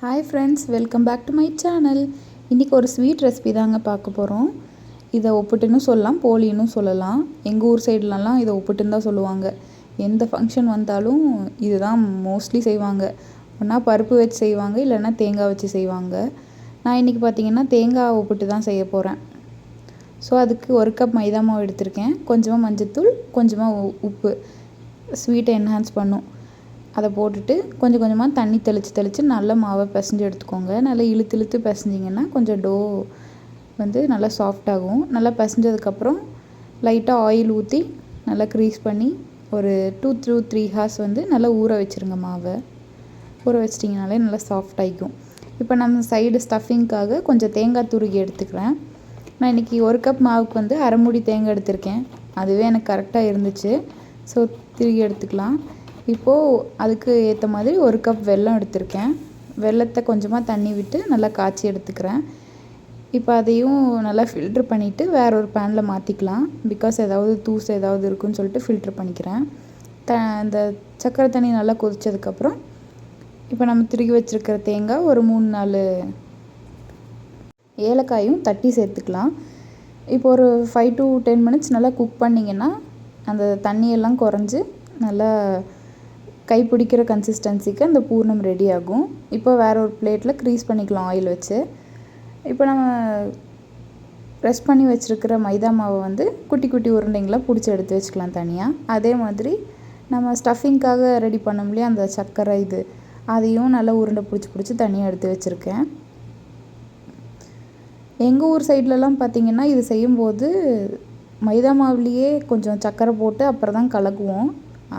Hi friends, welcome back to my channel. இன்றைக்கி ஒரு sweet recipe தாங்க பார்க்க போகிறோம். இதை ஒப்புட்டுன்னு சொல்லலாம், போலின்னு சொல்லலாம். எங்கள் ஊர் சைட்லலாம் இதை ஒப்புட்டுன்னு தான் சொல்லுவாங்க. எந்த ஃபங்க்ஷன் வந்தாலும் இதுதான் மோஸ்ட்லி செய்வாங்க. ஒன்றா பருப்பு வச்சு செய்வாங்க, இல்லைன்னா தேங்காய் வச்சு செய்வாங்க. நான் இன்றைக்கி பார்த்திங்கன்னா தேங்காய் ஒப்புட்டு தான் செய்ய போகிறேன். ஸோ அதுக்கு 1 கப் மைதா மாவு எடுத்திருக்கேன். கொஞ்சமாக மஞ்சத்தூள், கொஞ்சமாக உப்பு, ஸ்வீட்டை என்ஹான்ஸ் பண்ணும். அதை போட்டுட்டு கொஞ்சம் கொஞ்சமாக தண்ணி தெளித்து நல்லா மாவை பிசைஞ்சு எடுத்துக்கோங்க. நல்லா இழுத்து பிசைஞ்சிங்கன்னா கொஞ்சம் டோ வந்து நல்லா சாஃப்டாகும். நல்லா பிசைஞ்சதுக்கப்புறம் லைட்டாக ஆயில் ஊற்றி நல்லா க்ரீஸ் பண்ணி ஒரு 2 to 3 ஹார்ஸ் வந்து நல்லா ஊற வச்சுருங்க. மாவை ஊற வச்சிட்டிங்கனாலே நல்லா சாஃப்ட் ஆகிக்கும். இப்போ நம்ம சைடு ஸ்டஃபிங்க்காக கொஞ்சம் தேங்காய் துருகி எடுத்துக்கிறேன். நான் இன்றைக்கி 1 கப் மாவுக்கு வந்து அரை மூடி தேங்காய் எடுத்திருக்கேன். அதுவே எனக்கு கரெக்டாக இருந்துச்சு. ஸோ திருகி எடுத்துக்கலாம். இப்போது அதுக்கு ஏற்ற மாதிரி 1 கப் வெல்லம் எடுத்திருக்கேன். வெல்லத்தை கொஞ்சமாக தண்ணி விட்டு நல்லா காய்ச்சி எடுத்துக்கிறேன். இப்போ அதையும் நல்லா ஃபில்ட்ரு பண்ணிவிட்டு வேற ஒரு பேனில் மாற்றிக்கலாம். பிகாஸ் ஏதாவது தூசு ஏதாவது இருக்குன்னு சொல்லிட்டு ஃபில்ட்ரு பண்ணிக்கிறேன். அந்த சர்க்கரை தண்ணி நல்லா கொதித்ததுக்கப்புறம் இப்போ நம்ம திருகி வச்சுருக்கிற தேங்காய் ஒரு 3-4 ஏலக்காயும் தட்டி சேர்த்துக்கலாம். இப்போ ஒரு 5 to 10 மினிட்ஸ் நல்லா குக் பண்ணிங்கன்னா அந்த தண்ணியெல்லாம் குறைஞ்சி நல்லா கைப்பிடிக்கிற கன்சிஸ்டன்சிக்கு அந்த பூர்ணம் ரெடி ஆகும். இப்போ வேறு ஒரு பிளேட்டில் க்ரீஸ் பண்ணிக்கலாம் ஆயில் வச்சு. இப்போ நம்ம ப்ரெஸ் பண்ணி வச்சுருக்கிற மைதா மாவை வந்து குட்டி குட்டி உருண்டைங்களாக பிடிச்சி எடுத்து வச்சுக்கலாம் தனியாக. அதே மாதிரி நம்ம ஸ்டஃபிங்க்காக ரெடி பண்ணோம் இல்லையா அந்த சர்க்கரை, அதையும் நல்லா உருண்டை பிடிச்சி தனியாக எடுத்து வச்சுருக்கேன். எங்கள் ஊர் சைட்லலாம் பார்த்திங்கன்னா இது செய்யும்போது மைதா மாவுலேயே கொஞ்சம் சர்க்கரை போட்டு அப்புறம் தான் கலக்குவோம்.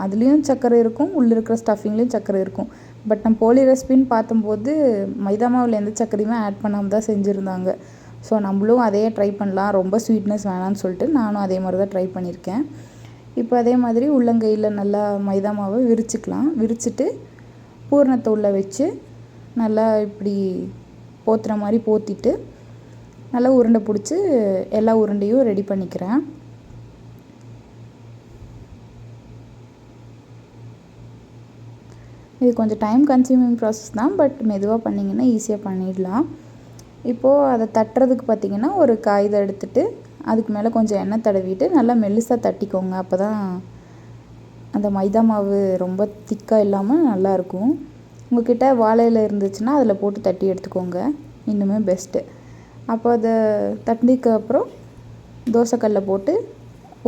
அதுலேயும் சர்க்கரை இருக்கும், உள்ளே இருக்கிற ஸ்டஃபிங்லேயும் சர்க்கரை இருக்கும். பட் நம்ம போலி ரெசிபின்னு பார்த்தம்போது மைதா மாவில் எந்த சர்க்கரையுமே ஆட் பண்ணாமல் தான் செஞ்சுருந்தாங்க. ஸோ நம்மளும் அதையே ட்ரை பண்ணலாம், ரொம்ப ஸ்வீட்னஸ் வேணான்னு சொல்லிட்டு நானும் அதே மாதிரி தான் ட்ரை பண்ணியிருக்கேன். இப்போ அதே மாதிரி உள்ளங்கையில் நல்லா மைதா மாவை விரிச்சிக்கலாம். விரிச்சிட்டு பூரணத்தை உள்ளே வச்சு நல்லா இப்படி போத்துற மாதிரி போத்திட்டு நல்லா உருண்டை பிடிச்சி எல்லா உருண்டையும் ரெடி பண்ணிக்கிறேன். இது கொஞ்சம் டைம் கன்சியூமிங் ப்ராசஸ் தான், பட் மெதுவாக பண்ணிங்கன்னா ஈஸியாக பண்ணிடலாம். இப்போது அதை தட்டுறதுக்கு பார்த்திங்கன்னா ஒரு காகிதம் எடுத்துகிட்டு அதுக்கு மேலே கொஞ்சம் எண்ணெய் தடவிட்டு நல்லா மெல்லிசாக தட்டிக்கோங்க. அப்போ தான் அந்த மைதா மாவு ரொம்ப திக்காக இல்லாமல் நல்லாயிருக்கும். உங்கள்கிட்ட வாழை இலை இருந்துச்சுன்னா அதில் போட்டு தட்டி எடுத்துக்கோங்க, இன்னுமே பெஸ்ட்டு. அப்போ அதை தட்டினதுக்கு அப்புறம் தோசைக்கல்ல போட்டு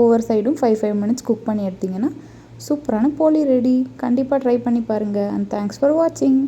ஒவ்வொரு சைடும் 5 மினிட்ஸ் குக் பண்ணி எடுத்திங்கன்னா சூப்பரான போலி ரெடி. கண்டிப்பாக ட்ரை பண்ணி பாருங்கள். அண்ட் தேங்க்ஸ் ஃபார் வாட்சிங்.